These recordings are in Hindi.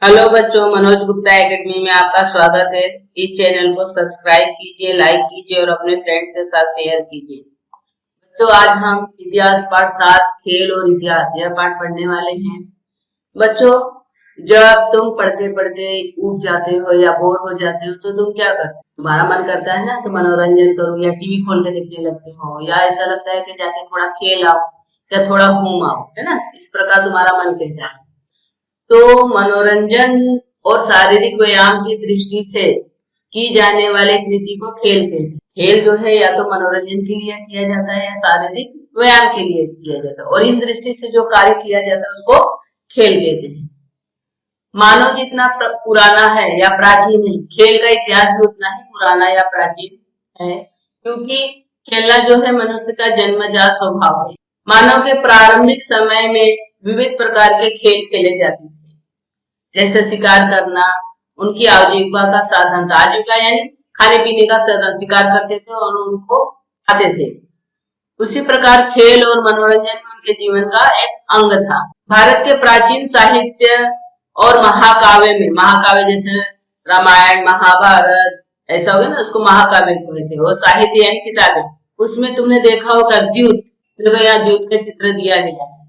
हेलो बच्चों, मनोज गुप्ता एकेडमी में आपका स्वागत है। इस चैनल को सब्सक्राइब कीजिए, लाइक कीजिए और अपने फ्रेंड्स के साथ शेयर कीजिए। बच्चों, आज हम इतिहास पाठ 7 खेल और इतिहास यह पाठ पढ़ने वाले हैं। बच्चों, जब तुम पढ़ते पढ़ते ऊब जाते हो या बोर हो जाते हो तो तुम क्या करते हो? तुम्हारा मन करता है ना कि मनोरंजन करो या टीवी खोल के देखने लगते हो, या ऐसा लगता है कि जाके थोड़ा खेल आओ या थोड़ा घूम आओ, है ना। इस प्रकार तुम्हारा मन कहता है। तो मनोरंजन और शारीरिक व्यायाम की दृष्टि से की जाने वाले कृति को खेल कहते हैं। खेल जो है या तो मनोरंजन के लिए किया जाता है या शारीरिक व्यायाम के लिए किया जाता है, और इस दृष्टि से जो कार्य किया जाता है उसको खेल कहते हैं। मानव जितना पुराना है या प्राचीन है, खेल का इतिहास भी उतना ही पुराना या प्राचीन है, क्योंकि खेलना जो है मनुष्य का जन्मजात स्वभाव है। मानव के प्रारंभिक समय में विविध प्रकार के खेल खेले जाते थे, जैसे शिकार करना उनकी आजीविका का साधन था। आजीविका यानी खाने पीने का साधन, शिकार करते थे और उनको खाते थे। उसी प्रकार खेल और मनोरंजन भी उनके जीवन का एक अंग था। भारत के प्राचीन साहित्य और महाकाव्य में, महाकाव्य जैसे रामायण महाभारत ऐसा हो गया ना, उसको महाकाव्य कहते हैं। वो साहित्य यानी किताबें, उसमें तुमने देखा होगा द्यूत, देखो यहाँ द्यूत का चित्र दिया गया है,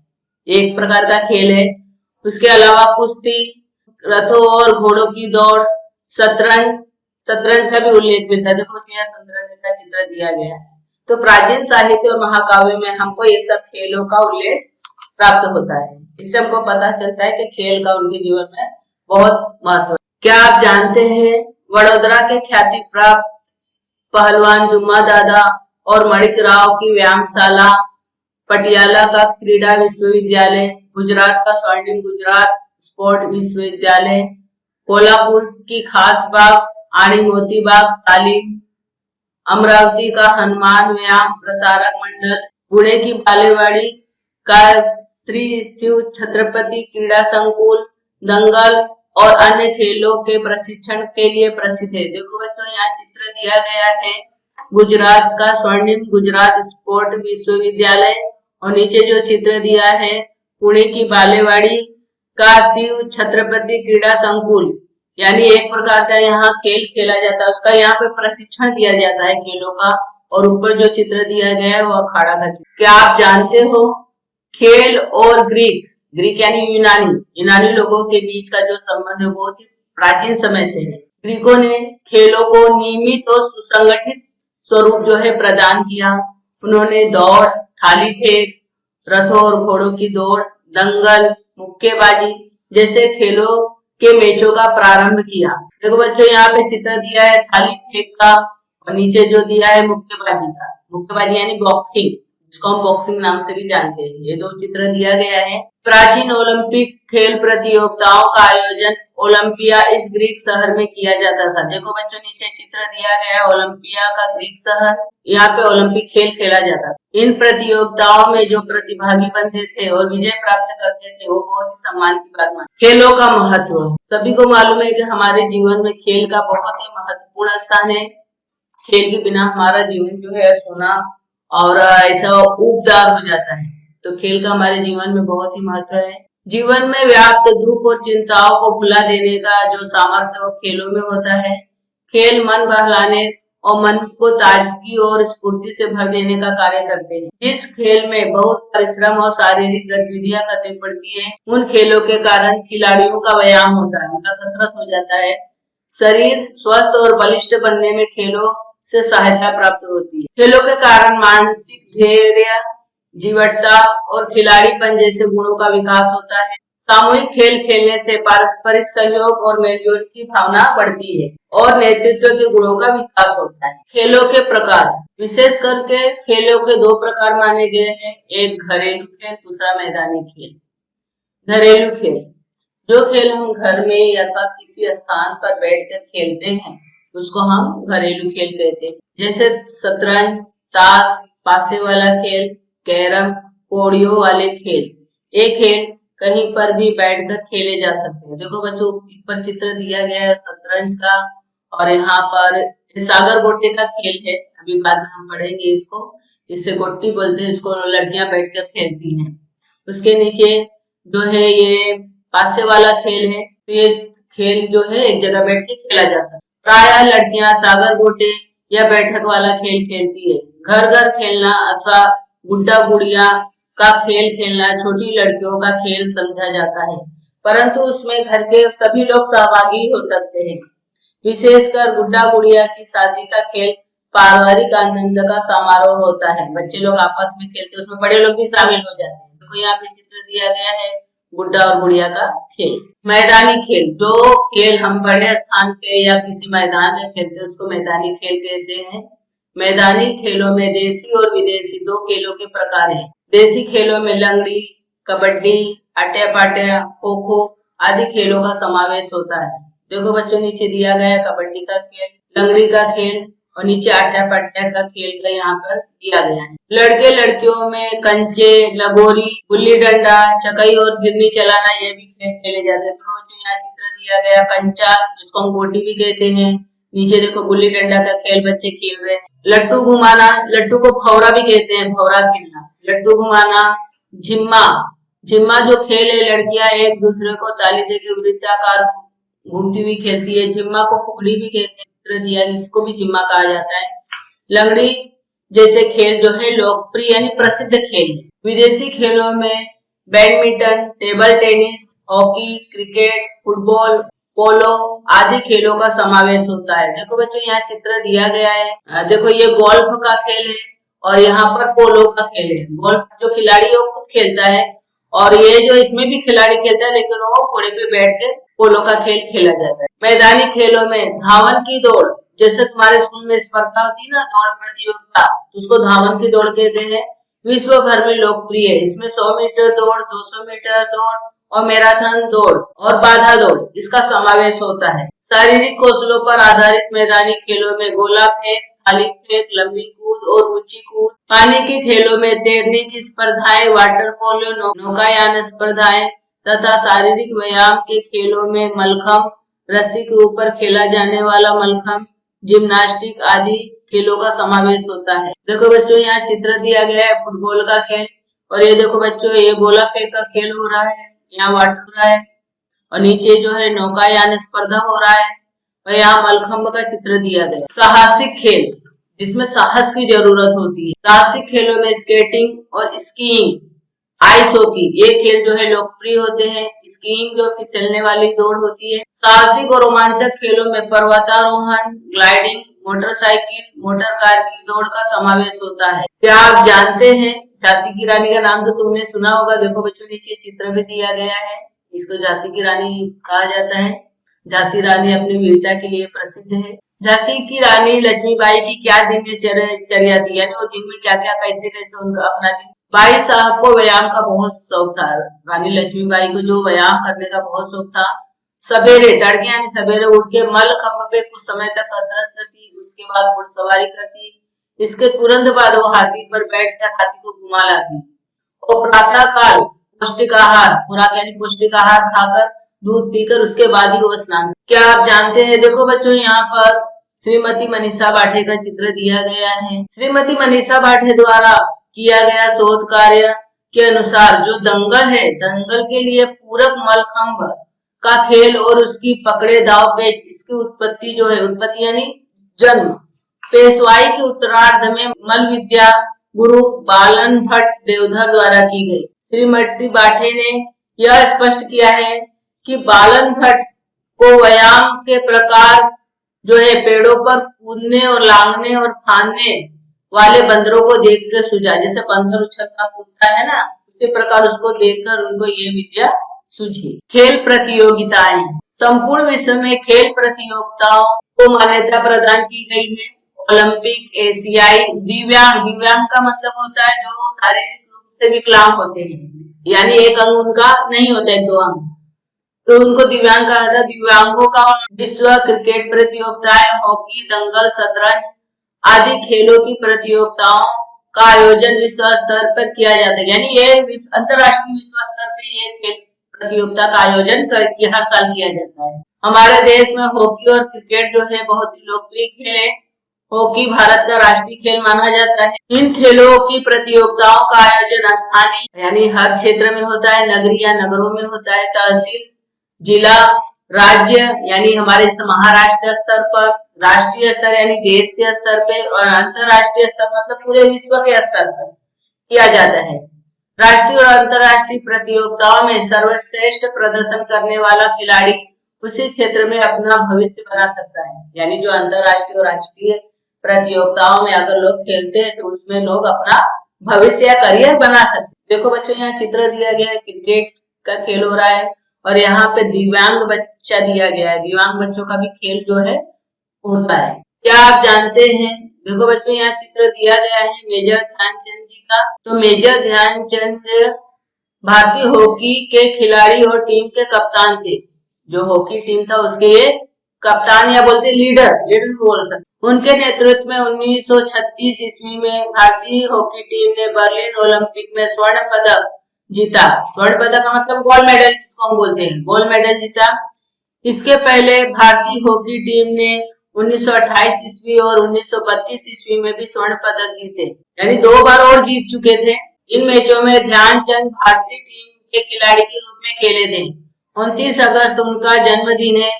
एक प्रकार का खेल है। उसके अलावा कुश्ती, रथों और घोड़ों की दौड़, शतरंज, शतरंज का भी उल्लेख मिलता है। देखो यहाँ शतरंज का चित्र दिया गया है। तो प्राचीन साहित्य और महाकाव्य में हमको ये सब खेलों का उल्लेख प्राप्त होता है। इससे हमको पता चलता है कि खेल का उनके जीवन में बहुत महत्व है। क्या आप जानते हैं वडोदरा के ख्याति प्राप्त पहलवान जुम्मा दादा और मणिक राव की व्यायामशाला, पटियाला का क्रीडा विश्वविद्यालय, गुजरात का स्वर्णिम गुजरात स्पोर्ट विश्वविद्यालय, कोल्हापुर की खास बाग, आणी मोती बाग तालीम, अमरावती का हनुमान व्यायाम प्रसारक मंडल, पुणे की बालेवाड़ी का श्री शिव छत्रपति क्रीड़ा संकुल, दंगल और अन्य खेलों के प्रशिक्षण के लिए प्रसिद्ध है। देखो बच्चों, यहाँ चित्र दिया गया है गुजरात का स्वर्णिम गुजरात स्पोर्ट विश्वविद्यालय, और नीचे जो चित्र दिया है पुणे की बालेवाड़ी का शिव छत्रपति क्रीड़ा संकुल, यानी एक प्रकार का यहाँ खेल खेला जाता है, उसका यहाँ पे प्रशिक्षण दिया जाता है खेलों का। और ऊपर जो चित्र दिया गया है वो अखाड़ा का चित्र। क्या आप जानते हो खेल और ग्रीक, ग्रीक यानी यूनानी, यूनानी लोगों के बीच का जो संबंध है बहुत ही प्राचीन समय से है। ग्रीकों ने खेलों को नियमित और सुसंगठित स्वरूप जो है प्रदान किया। उन्होंने दौड़, थाली फेंक, रथों और घोड़ों की दौड़, दंगल, मुक्केबाजी जैसे खेलों के मैचों का प्रारंभ किया। देखो बच्चों, यहाँ पे चित्र दिया है थाली फेंक का और नीचे जो दिया है मुक्केबाजी का। मुक्केबाजी यानी बॉक्सिंग, जिसको हम बॉक्सिंग नाम से भी जानते हैं। ये दो चित्र दिया गया है। प्राचीन ओलंपिक खेल प्रतियोगिताओं का आयोजन ओलंपिया इस ग्रीक शहर में किया जाता था। देखो बच्चों, नीचे चित्र दिया गया है ओलंपिया का ग्रीक शहर, यहाँ पे ओलंपिक खेल खेला जाता था। इन प्रतियोगिताओं में जो प्रतिभागी बनते थे और विजय प्राप्त करते थे वो बहुत ही सम्मान की बात मानी। खेलों का महत्व सभी को मालूम है कि हमारे जीवन में खेल का बहुत ही महत्वपूर्ण स्थान है। खेल के बिना हमारा जीवन जो है सोना और ऐसा ऊबदार हो जाता है। तो खेल का हमारे जीवन में बहुत ही महत्व है। जीवन में व्याप्त दुख और चिंताओं को भुला देने का जो सामर्थ्य वो खेलों में होता है। खेल मन बहलाने और मन को ताजगी और स्फूर्ति से भर देने का कार्य करते हैं। जिस खेल में बहुत परिश्रम और शारीरिक गतिविधियां करनी पड़ती है, उन खेलों के कारण खिलाड़ियों का व्यायाम होता है, उनका कसरत हो जाता है। शरीर स्वस्थ और बलिष्ठ बनने में खेलों से सहायता प्राप्त होती है। खेलों के कारण मानसिक धैर्य, जीवटता और खिलाड़ीपन जैसे गुणों का विकास होता है। सामूहिक खेल खेलने से पारस्परिक सहयोग और मेलजोल की भावना बढ़ती है और नेतृत्व के गुणों का विकास होता है। खेलों के प्रकार, विशेष करके खेलों के दो प्रकार माने गए हैं, एक घरेलू खेल, दूसरा मैदानी खेल। घरेलू खेल, जो खेल हम घर में अथवा किसी स्थान पर बैठकर खेलते हैं उसको हम घरेलू खेल कहते हैं, जैसे शतरंज, ताश, पासे वाला खेल, कैरम, कौड़ियों वाले खेल। ये खेल कहीं पर भी बैठकर खेले जा सकते हैं। देखो बच्चों, ऊपर चित्र दिया गया है शतरंज का, और यहाँ पर सागर गोटे का खेल है, अभी बाद में हम पढ़ेंगे इसको। इससे गोटी बोलते हैं, इसको लड़कियां बैठकर खेलती हैं। उसके नीचे जो है ये पासे वाला खेल है, तो ये खेल जो है एक जगह बैठ के खेला जा सकता है। प्रायः लड़कियां सागर गोटे या बैठक वाला खेल खेलती है। घर घर खेलना अथवा गुड्डा गुड़िया का खेल खेलना छोटी लड़कियों का खेल समझा जाता है, परंतु उसमें घर के सभी लोग सहभागी हो सकते हैं। विशेषकर गुड्डा गुड़िया की शादी का खेल पारिवारिक आनंद का समारोह होता है। बच्चे लोग आपस में खेलते हैं, उसमें बड़े लोग भी शामिल हो जाते हैं। देखो यहाँ पे चित्र दिया गया है गुड्डा और गुड़िया का खेल। मैदानी खेल, जो खेल हम बड़े स्थान पे या किसी मैदान में खेलते हैं उसको मैदानी खेल कहते हैं। मैदानी खेलों में देसी और विदेशी दो खेलों के प्रकार हैं। देसी खेलों में लंगड़ी, कबड्डी, आट्या पाट्या, खो खो आदि खेलों का समावेश होता है। देखो बच्चों नीचे दिया गया है कबड्डी का खेल, लंगड़ी का खेल और नीचे आट्या पाट्या का खेल का यहाँ पर दिया गया है। लड़के लड़कियों में कंचे, लगोरी, गुल्ली डंडा, चकई और गिरनी चलाना ये भी खेल खेले जाते हैं। तो बच्चों यहाँ चित्र दिया गया कंचा, जिसको हम गोटी भी कहते हैं। नीचे देखो गुल्ली डंडा का खेल बच्चे खेल रहे हैं। लट्टू घुमाना, लट्टू को फौरा भी कहते हैं, फौरा खेलना। लट्टू घुमाना, झिम्मा, झिम्मा जो खेल है लड़कियां एक दूसरे को ताली देकर वृत्ताकार घूमती हुई खेलती है। झिम्मा को फुगड़ी भी कहते हैं, दिया इसको भी झिम्मा कहा जाता है। लंगड़ी जैसे खेल जो है लोकप्रिय यानी प्रसिद्ध खेल है। विदेशी खेलों में badminton, table tennis, hockey, cricket, football, polo आदि खेलों का समावेश होता है। देखो बच्चों यहाँ चित्र दिया गया है। देखो ये गोल्फ का खेल है और यहाँ पर पोलो का खेल है। गोल्फ जो खिलाड़ी है वो खुद खेलता है और ये जो इसमें भी खिलाड़ी खेलता है, लेकिन वो घोड़े पे बैठ के पोलो का खेल खेला जाता है। मैदानी खेलों में धावन की दौड़, जैसे तुम्हारे स्कूल में स्पर्धा होती है ना दौड़ प्रतियोगिता, तो उसको धावन की दौड़ कहते हैं। विश्व भर में लोकप्रिय है। इसमें 100 मीटर दौड़, 200 मीटर दौड़ और मैराथन दौड़ और बाधा दौड़ इसका समावेश होता है। शारीरिक कौशलों पर आधारित मैदानी खेलों में गोला फेंक, थाली फेंक, लंबी कूद और ऊंची कूद। पानी के खेलों में तैरने की स्पर्धाएं, वाटर पोलो, नौकायान स्पर्धाएं तथा शारीरिक व्यायाम के खेलों में मलखम, रस्सी के ऊपर खेला जाने वाला मलखम, जिम्नास्टिक आदि खेलों का समावेश होता है। देखो बच्चों यहाँ चित्र दिया गया है फुटबॉल का खेल और ये देखो बच्चों ये गोला फेंक का खेल हो रहा है, यहाँ वाटर हो रहा है और नीचे जो है नौकायान स्पर्धा हो रहा है और यहाँ मलखम्ब का चित्र दिया गया। साहसिक खेल जिसमें साहस की जरूरत होती है। साहसिक खेलों में स्केटिंग और स्कीइंग, आइस हॉकी ये खेल जो है लोकप्रिय होते हैं। स्कीइंग जो फिसलने वाली दौड़ होती है। साहसिक और रोमांचक खेलों में पर्वतारोहण, ग्लाइडिंग, मोटरसाइकिल, मोटर कार की दौड़ का समावेश होता है। क्या आप जानते हैं झांसी की रानी का नाम तो तुमने सुना होगा। देखो बच्चों नीचे चित्र भी दिया गया है। इसको झांसी की रानी कहा जाता है। झांसी रानी अपनी वीरता के लिए प्रसिद्ध है। झांसी की रानी लक्ष्मीबाई की क्या दिनचर्या थी, यानी वो दिन में क्या क्या कैसे कैसे उनका अपना दिन। बाई साहब को व्यायाम का बहुत शौक था। रानी लक्ष्मीबाई को जो व्यायाम करने का बहुत शौक था। सवेरे तड़के यानी सवेरे उठ के मल खंभ पे कुछ समय तक कसरत करती, उसके बाद घुड़सवारी करती। इसके तुरंत बाद वो हाथी पर बैठकर हाथी को घुमा लाती और प्रातः काल पौष्टिक आहार, खुराक यानी पौष्टिक आहार खाकर दूध पीकर उसके बाद ही वो स्नान। क्या आप जानते हैं, देखो बच्चों यहाँ पर श्रीमती मनीषा बाठे का चित्र दिया गया है। श्रीमती मनीषा बाठे द्वारा किया गया शोध कार्य के अनुसार जो दंगल है, दंगल के लिए पूरक मलखंभ का खेल और उसकी पकड़े दाव पेच, इसकी उत्पत्ति जो है, उत्पत्ति यानी जन्म पेशवाई के उत्तरार्ध में मल विद्या गुरु बालन भट्ट देवधर द्वारा की गई। श्रीमती बाठे ने यह स्पष्ट किया है कि बालन भट्ट को व्यायाम के प्रकार जो है पेड़ों पर कूदने और लांगने और फांदने वाले बंदरों को देखकर सूझा। जैसे बंदर उछलता कूदता है ना, उसी प्रकार उसको देखकर उनको ये विद्या सूझी। खेल प्रतियोगिताएं, संपूर्ण विश्व में खेल प्रतियोगिताओं को मान्यता प्रदान की गई है। ओलंपिक, एशियाई, दिव्यांग, दिव्यांग का मतलब होता है जो शारीरिक रूप से विकलांग होते हैं, यानी एक अंग उनका नहीं होता, एक दो अंग, तो उनको दिव्यांग कहा जाता है। दिव्यांगों का विश्व क्रिकेट प्रतियोगिताएं, हॉकी, दंगल, शतरंज आदि खेलों की प्रतियोगिताओं का आयोजन विश्व स्तर पर किया जाता है, यानी ये अंतरराष्ट्रीय विश्व स्तर पर ये खेल प्रतियोगिता का आयोजन हर साल किया जाता है। हमारे देश में हॉकी और क्रिकेट जो है बहुत ही लोकप्रिय खेल है। हॉकी भारत का राष्ट्रीय खेल माना जाता है। इन खेलों की प्रतियोगिताओं का आयोजन स्थानीय यानी हर क्षेत्र में होता है, नगरीय या नगरों में होता है, तहसील, जिला राज्य यानी हमारे महाराष्ट्र स्तर पर, राष्ट्रीय स्तर यानी देश के स्तर पे, और अंतरराष्ट्रीय स्तर मतलब पूरे विश्व के स्तर पर किया जाता है। राष्ट्रीय और अंतरराष्ट्रीय प्रतियोगिताओं में सर्वश्रेष्ठ प्रदर्शन करने वाला खिलाड़ी उसी क्षेत्र में अपना भविष्य बना सकता है। यानी जो अंतरराष्ट्रीय और राष्ट्रीय प्रतियोगिताओं में अगर लोग खेलते हैं तो उसमें लोग अपना भविष्य या करियर बना सकते हैं। देखो बच्चों, यहाँ चित्र दिया गया है, क्रिकेट का खेल हो रहा है और यहाँ पे दिव्यांग बच्चा दिया गया है। दिव्यांग बच्चों का भी खेल जो है होता है। क्या आप जानते हैं, देखो बच्चों यहाँ चित्र दिया गया है मेजर ध्यानचंद जी का। तो मेजर ध्यानचंद भारतीय हॉकी के खिलाड़ी और टीम के कप्तान थे। जो हॉकी टीम था उसके ये कप्तान या बोलते लीडर बोल सकते। उनके नेतृत्व में 1936 ईस्वी में भारतीय हॉकी टीम ने बर्लिन ओलंपिक में स्वर्ण पदक जीता। स्वर्ण पदक का मतलब गोल्ड मेडल जिसको हम बोलते हैं, गोल्ड मेडल जीता। इसके पहले भारतीय हॉकी टीम ने 1928 ईस्वी और 1932 ईस्वी में भी स्वर्ण पदक जीते, यानी 2 बार और जीत चुके थे। इन मैचों में ध्यानचंद भारतीय टीम के खिलाड़ी के रूप में खेले थे। 29 अगस्त उनका जन्मदिन है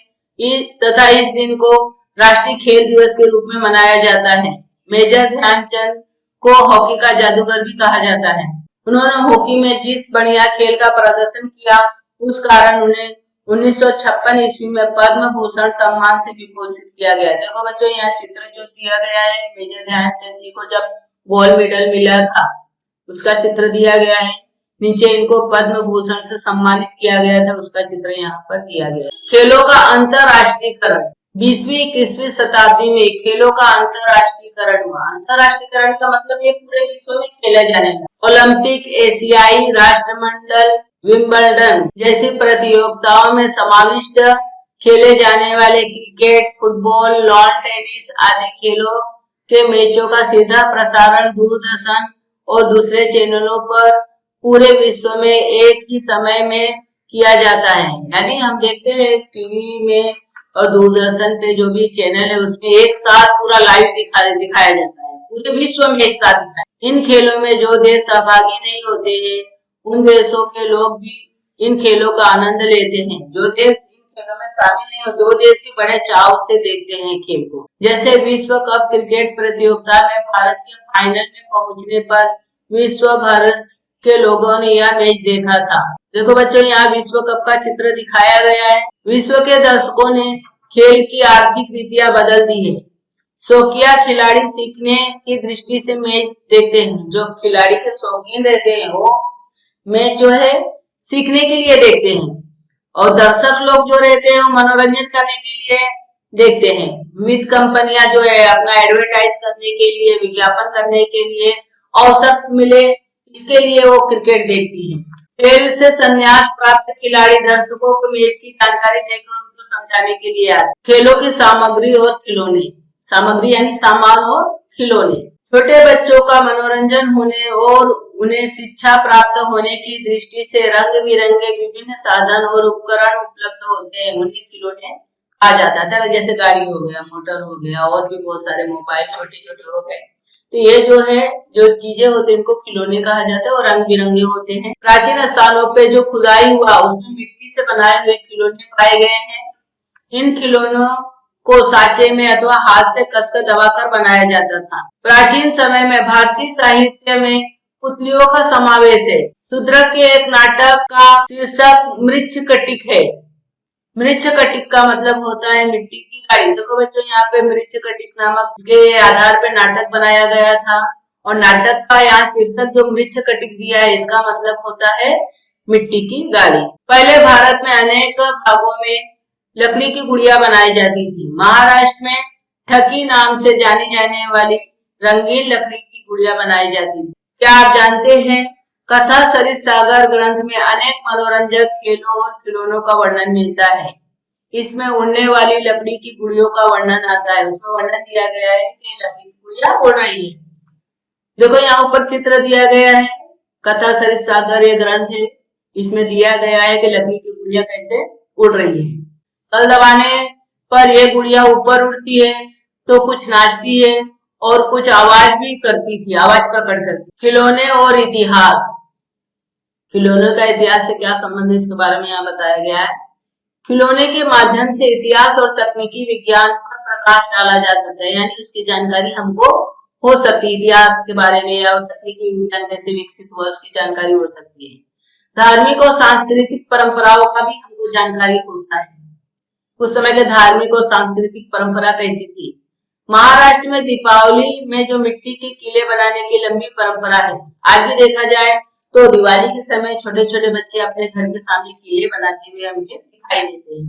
तथा इस दिन को राष्ट्रीय खेल दिवस के रूप में मनाया जाता है। मेजर ध्यानचंद को हॉकी का जादूगर भी कहा जाता है। उन्होंने हॉकी में जिस बढ़िया खेल का प्रदर्शन किया उस कारण उन्हें 1956 ईस्वी में पद्म भूषण सम्मान से विभूषित किया गया। देखो बच्चों यहाँ चित्र जो दिया गया है मेजर ध्यानचंद जी को जब गोल्ड मेडल मिला था उसका चित्र दिया गया है। नीचे इनको पद्म भूषण से सम्मानित किया गया था, उसका चित्र यहाँ पर दिया गया है। खेलों का अंतरराष्ट्रीयकरण 20वीं-21वीं शताब्दी में खेलों का अंतरराष्ट्रीयकरण हुआ। अंतरराष्ट्रीयकरण का मतलब ये पूरे विश्व में खेला जाने लगा। ओलंपिक, एशियाई राष्ट्रमंडल, विंबलडन जैसी प्रतियोगिताओं में समाविष्ट खेले जाने वाले क्रिकेट, फुटबॉल, लॉन टेनिस आदि खेलों के मैचों का सीधा प्रसारण दूरदर्शन और दूसरे चैनलों पर पूरे विश्व में एक ही समय में किया जाता है। यानी हम देखते हैं टीवी में और दूरदर्शन पे जो भी चैनल है उसमें एक साथ पूरा लाइव दिखाया जाता है, पूरे विश्व में एक साथ दिखाया। इन खेलों में जो देश सहभागी नहीं होते हैं उन देशों के लोग भी इन खेलों का आनंद लेते हैं। जो देश इन खेलों में शामिल नहीं होते वो देश भी बड़े चाव से देखते हैं खेल को। जैसे विश्व कप क्रिकेट प्रतियोगिता में भारत के फाइनल में पहुंचने पर विश्व भर के लोगों ने यह मैच देखा था। देखो बच्चों यहाँ विश्व कप का चित्र दिखाया गया है। विश्व के दर्शकों ने खेल की आर्थिक नीतियां बदल दी है। शौकिया खिलाड़ी सीखने की दृष्टि से मैच देखते हैं। जो खिलाड़ी के शौकीन रहते हैं वो मैच जो है सीखने के लिए देखते हैं और दर्शक लोग जो रहते हैं वो मनोरंजन करने के लिए देखते हैं। विविध कंपनियां जो है अपना एडवर्टाइज करने के लिए, विज्ञापन करने के लिए अवसर मिले इसके लिए वो क्रिकेट देखती है। खेल से संन्यास प्राप्त खिलाड़ी दर्शकों को मैच की जानकारी देकर उनको समझाने के लिए आते। खेलों की सामग्री और खिलौने, सामग्री यानी सामान और खिलौने। छोटे बच्चों का मनोरंजन होने और उन्हें शिक्षा प्राप्त होने की दृष्टि से रंग बिरंगे विभिन्न साधन और उपकरण उपलब्ध होते हैं, उन्हें खिलौने कहा जाता है। जैसे गाड़ी हो गया, मोटर हो गया और भी बहुत सारे मोबाइल छोटे छोटे हो गए। तो ये जो है जो चीजें होती है इनको खिलौने कहा जाता है और रंग बिरंगे होते हैं। प्राचीन स्थानों पे जो खुदाई हुआ उसमें मिट्टी से बनाए हुए खिलौने पाए गए हैं। इन खिलौनों को सांचे में अथवा हाथ से कसकर दबाकर बनाया जाता था। प्राचीन समय में भारतीय साहित्य में पुतलियों का समावेश है। शूद्रक के एक नाटक का शीर्षक मृच्छकटिक है। मृच्छकटिक का मतलब होता है मिट्टी की गाड़ी। देखो बच्चों यहाँ पे मृच्छकटिक नामक के आधार पर नाटक बनाया गया था और नाटक का यहाँ शीर्षक जो मृच्छकटिक दिया है इसका मतलब होता है मिट्टी की गाड़ी। पहले भारत में अनेक भागों में लकड़ी की गुड़िया बनाई जाती थी। महाराष्ट्र में ठकी नाम से जानी जाने वाली रंगीन लकड़ी की गुड़िया बनाई जाती थी। क्या आप जानते हैं कथा सरित सागर ग्रंथ में अनेक मनोरंजक खेलों और खिलौनों का वर्णन मिलता है। इसमें उड़ने वाली लकड़ी की गुड़ियों का वर्णन आता है। उसमें वर्णन दिया गया है कि लकड़ी की गुड़िया उड़ रही है। देखो यहाँ ऊपर चित्र दिया गया है, कथा सरित सागर ये ग्रंथ है, इसमें दिया गया है कि लकड़ी की गुड़िया कैसे उड़ रही है। बल दबाने पर ये गुड़िया ऊपर उड़ती है तो कुछ नाचती है और कुछ आवाज भी करती थी, आवाज प्रकट करती। खिलौने और इतिहास, खिलौनों का इतिहास से क्या संबंध है इसके बारे में यहाँ बताया गया है। खिलौने के माध्यम से इतिहास और तकनीकी विज्ञान पर प्रकाश डाला जा सकता है, यानी उसकी जानकारी हमको हो सकती है, इतिहास के बारे में या तकनीकी विज्ञान कैसे विकसित हुआ उसकी जानकारी हो सकती है। धार्मिक और सांस्कृतिक परंपराओं का भी हमको जानकारी होता है, उस समय के धार्मिक और सांस्कृतिक परंपरा कैसी थी। महाराष्ट्र में दीपावली में जो मिट्टी के किले बनाने की लंबी परंपरा है, आज भी देखा जाए तो दिवाली के समय छोटे छोटे बच्चे अपने घर के सामने किले बनाते हुए हमें दिखाई देते हैं।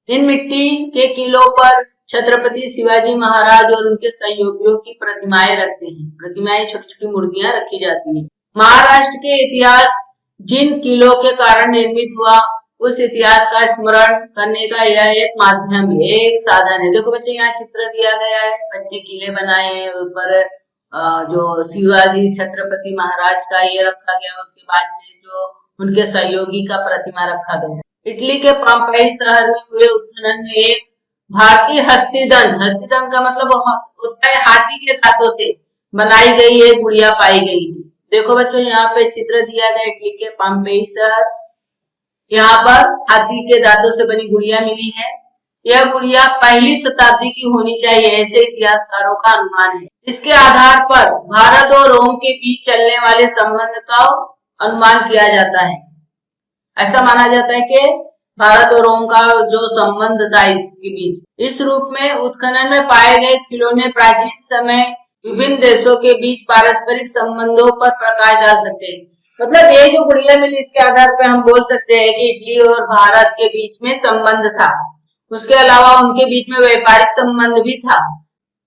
इन मिट्टी के किलों पर छत्रपति शिवाजी महाराज और उनके सहयोगियों की प्रतिमाएं रखते हैं। प्रतिमाएं छोटी छोटी मूर्तियां रखी जाती हैं। महाराष्ट्र के इतिहास जिन किलों के कारण निर्मित हुआ उस इतिहास का स्मरण करने का यह एक माध्यम है, एक साधन है। देखो बच्चे यहाँ चित्र दिया गया है, बच्चे किले बनाए हैं, ऊपर जो शिवाजी छत्रपति महाराज का ये रखा गया, उसके बाद में जो उनके सहयोगी का प्रतिमा रखा गया। इटली के पोम्पेई शहर में हुए उत्खनन में एक भारतीय हस्तिदंत का मतलब होता है हाथी के दांतों से बनाई गई एक गुड़िया पाई गई है। देखो बच्चों यहाँ पे चित्र दिया गया इटली के पोम्पेई शहर, यहाँ पर हाथी के दांतों से बनी गुड़िया मिली है। यह गुड़िया पहली शताब्दी की होनी चाहिए, ऐसे इतिहासकारों का अनुमान है। इसके आधार पर भारत और रोम के बीच चलने वाले संबंध का अनुमान किया जाता है। ऐसा माना जाता है कि भारत और रोम का जो संबंध था इसके बीच। इस रूप में उत्खनन में पाए गए खिलौने प्राचीन समय विभिन्न देशों के बीच पारस्परिक संबंधों पर प्रकाश डाल सकते हैं। मतलब ये जो गुड़िया मिली इसके आधार पर हम बोल सकते हैं कि इटली और भारत के बीच में संबंध था। उसके अलावा उनके बीच में व्यापारिक संबंध भी था।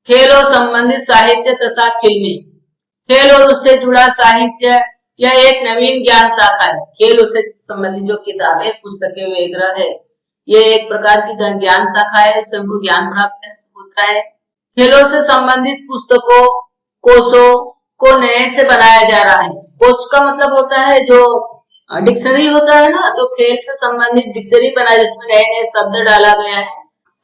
खेल और संबंधित साहित्य तथा फिल्में। खेल और उससे जुड़ा साहित्य यह एक नवीन ज्ञान शाखा है। खेल उससे संबंधित जो किताबें पुस्तकें वगैरह है, ये एक प्रकार की ज्ञान शाखा है, उससे हमको ज्ञान प्राप्त होता है। खेलों से संबंधित पुस्तकों कोशों को नए से बनाया जा रहा है। कोश का मतलब होता है जो डिक्शनरी होता है ना, तो खेल से संबंधित डिक्शनरी बनाया जिसमें नए नए शब्द डाला गया है।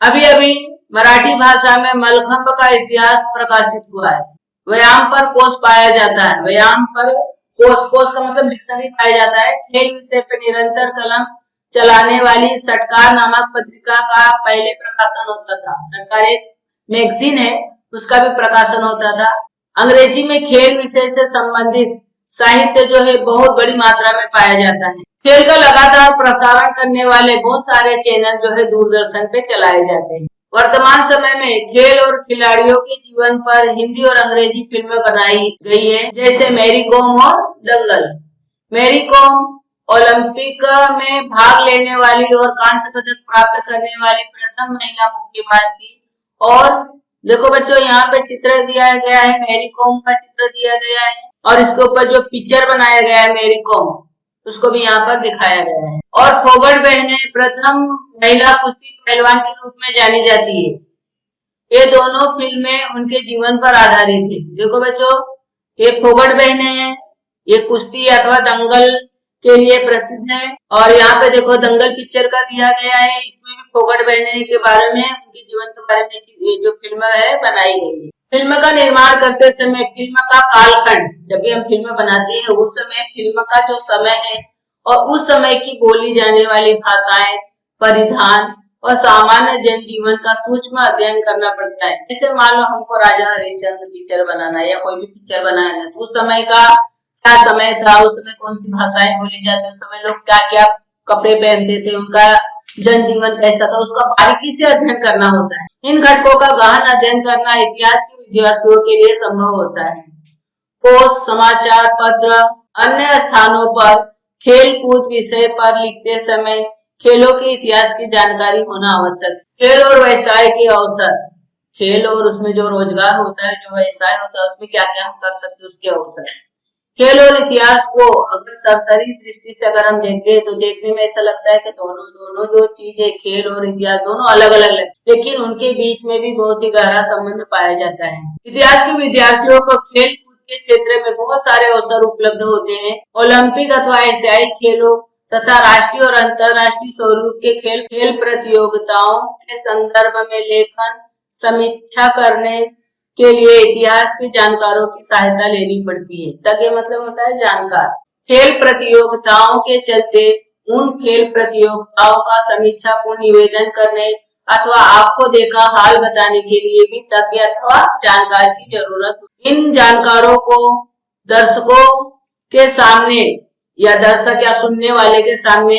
अभी अभी मराठी भाषा में मलखंभ का इतिहास प्रकाशित हुआ है। व्यायाम पर कोश पाया जाता है। व्यायाम पर कोश का मतलब डिक्शनरी पाया जाता है। खेल विषय पर निरंतर कलम चलाने वाली षटकार नामक पत्रिका का पहले प्रकाशन होता था। षटकार एक मैगजीन है, उसका भी प्रकाशन होता था। अंग्रेजी में खेल विषय से संबंधित साहित्य जो है बहुत बड़ी मात्रा में पाया जाता है। खेल का लगातार प्रसारण करने वाले बहुत सारे चैनल जो है दूरदर्शन पे चलाए जाते हैं। वर्तमान समय में खेल और खिलाड़ियों के जीवन पर हिंदी और अंग्रेजी फिल्में बनाई गई है, जैसे मैरी कॉम और दंगल। मैरी कॉम ओलंपिक में भाग लेने वाली और कांस्य पदक प्राप्त करने वाली प्रथम महिला मुक्केबाज थी। और देखो बच्चों यहाँ पे चित्र दिया गया है, मैरी कॉम का चित्र दिया गया है और इसके ऊपर जो पिक्चर बनाया गया है मैरी कॉम, उसको भी यहाँ पर दिखाया गया है। और फोगट बहनें प्रथम महिला कुश्ती पहलवान के रूप में जानी जाती है। ये दोनों फिल्में उनके जीवन पर आधारित है। देखो बच्चों ये फोगट बहनें हैं, ये कुश्ती अथवा दंगल के लिए प्रसिद्ध है। और यहाँ पे देखो दंगल पिक्चर का दिया गया है, इसमें भी फोगट बहनें के बारे में उनके जीवन के बारे में ये जो फिल्म है बनाई गई है। फिल्म का निर्माण करते समय फिल्म का कालखंड, जब भी हम फिल्म बनाते हैं उस समय फिल्म का जो समय है और उस समय की बोली जाने वाली भाषाएं, परिधान और सामान्य जनजीवन का सूक्ष्म अध्ययन करना पड़ता है। जैसे मान लो हमको राजा हरिश्चंद्र पिक्चर बनाना है या कोई भी पिक्चर बनाना है, तो उस समय का क्या समय था, उस समय कौन सी भाषाएं बोली जाती, उस समय लोग क्या क्या कपड़े पहनते थे, उनका जनजीवन कैसा था, उसका बारीकी से अध्ययन करना होता है। इन घटकों का गहन अध्ययन करना इतिहास के विद्यार्थियों के लिए संभव होता है। कोश, समाचार पत्र, अन्य स्थानों पर खेल कूद विषय पर लिखते समय खेलों के इतिहास की जानकारी होना आवश्यक। खेल और व्यवसाय के अवसर, खेल और उसमें जो रोजगार होता है, जो व्यवसाय होता है, उसमें क्या क्या हम कर सकते हैं उसके अवसर। खेल और इतिहास को अगर सरसरी दृष्टि से अगर हम देखें तो देखने में ऐसा लगता है कि दोनों जो चीज है खेल और इतिहास दोनों अलग अलग है, लेकिन उनके बीच में भी बहुत ही गहरा संबंध पाया जाता है। इतिहास के विद्यार्थियों को खेल कूद के क्षेत्र में बहुत सारे अवसर उपलब्ध होते हैं। ओलंपिक अथवा एशियाई खेलों तथा राष्ट्रीय और अंतर्राष्ट्रीय स्वरूप के खेल प्रतियोगिताओं के संदर्भ में लेखन समीक्षा करने के लिए इतिहास के जानकारों की सहायता लेनी पड़ती है। तज्ञ मतलब होता है जानकार। खेल प्रतियोगिताओं के चलते उन खेल प्रतियोगिताओं का समीक्षापूर्ण निवेदन करने अथवा आपको देखा हाल बताने के लिए भी तज्ञ अथवा जानकार की जरूरत। इन जानकारों को दर्शकों के सामने या दर्शक या सुनने वाले के सामने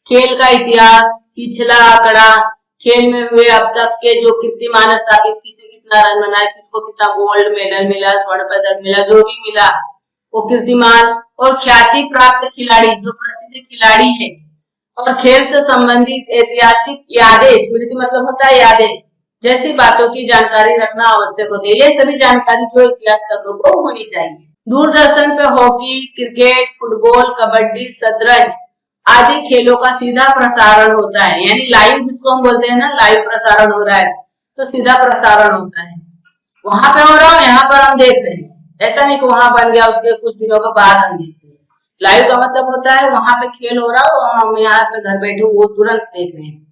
खेल का इतिहास, पिछला आंकड़ा, खेल में हुए अब तक के जो कीर्तिमान स्थापित, किसने कितना रन बनाया, किसको कितना गोल्ड मेडल मिला, स्वर्ण पदक मिला, जो भी मिला वो कीर्तिमान, और ख्याति प्राप्त खिलाड़ी जो प्रसिद्ध खिलाड़ी है, और खेल से संबंधित ऐतिहासिक यादें, स्मृति मतलब होता है यादें, जैसी बातों की जानकारी रखना आवश्यक होती है। ये सभी जानकारी जो इतिहास तत्वों को होनी चाहिए। दूरदर्शन पे हॉकी, क्रिकेट, फुटबॉल, कबड्डी, शतरंज आदि खेलों का सीधा प्रसारण होता है, यानी लाइव जिसको हम बोलते हैं ना, लाइव प्रसारण हो रहा है, तो सीधा प्रसारण होता है। वहां पे हो रहा है, यहाँ पर हम देख रहे हैं, ऐसा नहीं कि वहां बन गया उसके कुछ दिनों के बाद हम देखते हैं। लाइव का मतलब होता है वहां पे खेल हो रहा हो, हम यहाँ पे घर बैठे वो तुरंत देख रहे हैं।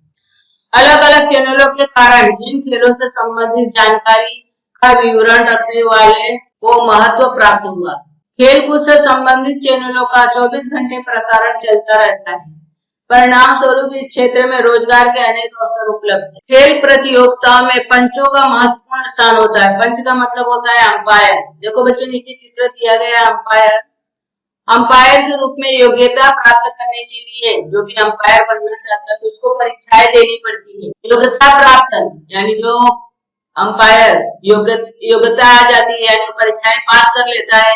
अलग अलग चैनलों के कारण इन खेलों से संबंधित जानकारी का विवरण रखने वाले को महत्व प्राप्त हुआ। खेलकूद से संबंधित चैनलों का 24 घंटे प्रसारण चलता रहता है। परिणाम स्वरूप इस क्षेत्र में रोजगार के अनेक अवसर उपलब्ध है। खेल प्रतियोगिताओं में पंचों का महत्वपूर्ण स्थान होता है। पंच का मतलब होता है अंपायर। देखो बच्चों, नीचे चित्र दिया गया है अंपायर। अंपायर के रूप में योग्यता प्राप्त करने के लिए जो भी अंपायर बनना चाहता है तो उसको परीक्षाएं देनी पड़ती है। योग्यता प्राप्त यानी जो अंपायर योग्यता आ जाती है, यानी परीक्षाएं पास कर लेता है,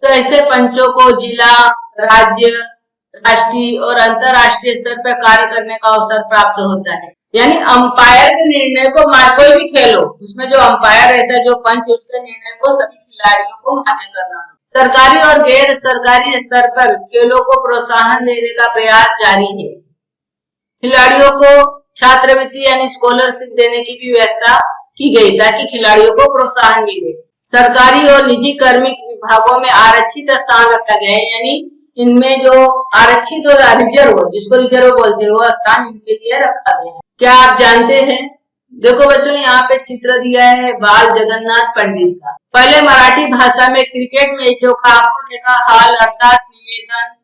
तो ऐसे पंचों को जिला, राज्य, राष्ट्रीय और अंतरराष्ट्रीय स्तर पर कार्य करने का अवसर प्राप्त होता है। यानी अंपायर के निर्णय को कोई भी खेल हो, उसमें जो अंपायर रहता है, जो पंच, उसके निर्णय को सभी खिलाड़ियों को मान्य करना है। सरकारी और गैर सरकारी स्तर पर खेलों को प्रोत्साहन देने का प्रयास जारी है। खिलाड़ियों को छात्रवृत्ति यानी स्कॉलरशिप देने की भी व्यवस्था की गई ताकि खिलाड़ियों को प्रोत्साहन मिले। सरकारी और निजी कार्मिक विभागों में आरक्षित स्थान रखा गया है, यानी इनमें जो आरक्षित और रिजर्व, जिसको रिजर्व बोलते हैं, वो स्थान इनके लिए रखा गया है। क्या आप जानते हैं? देखो बच्चों, यहाँ पे चित्र दिया है बाल जगन्नाथ पंडित का। पहले मराठी भाषा में क्रिकेट मैचों का आपको देखा हाल अर्थात निवेदन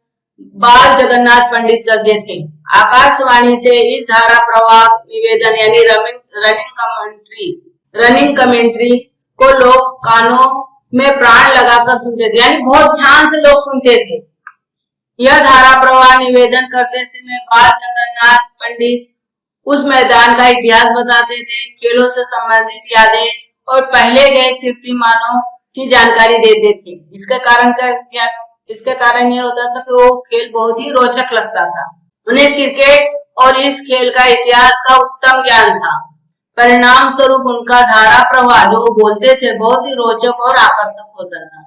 बाल जगन्नाथ पंडित करते थे। आकाशवाणी से इस धारा प्रवाह निवेदन यानी रनिंग कमेंट्री को लोग कानों में प्राण लगाकर सुनते थे, यानी बहुत ध्यान से लोग सुनते थे। यह धारा प्रवाह निवेदन करते समय बाल जगन्नाथ पंडित उस मैदान का इतिहास बताते थे, खेलों से संबंधित यादें और पहले गए कीर्तिमानों की जानकारी देते थे। इसके कारण यह होता था कि वो खेल बहुत ही रोचक लगता था। उन्हें क्रिकेट और इस खेल का इतिहास का उत्तम ज्ञान था। परिणाम स्वरूप उनका धारा प्रवाह जो बोलते थे बहुत ही रोचक और आकर्षक होता था।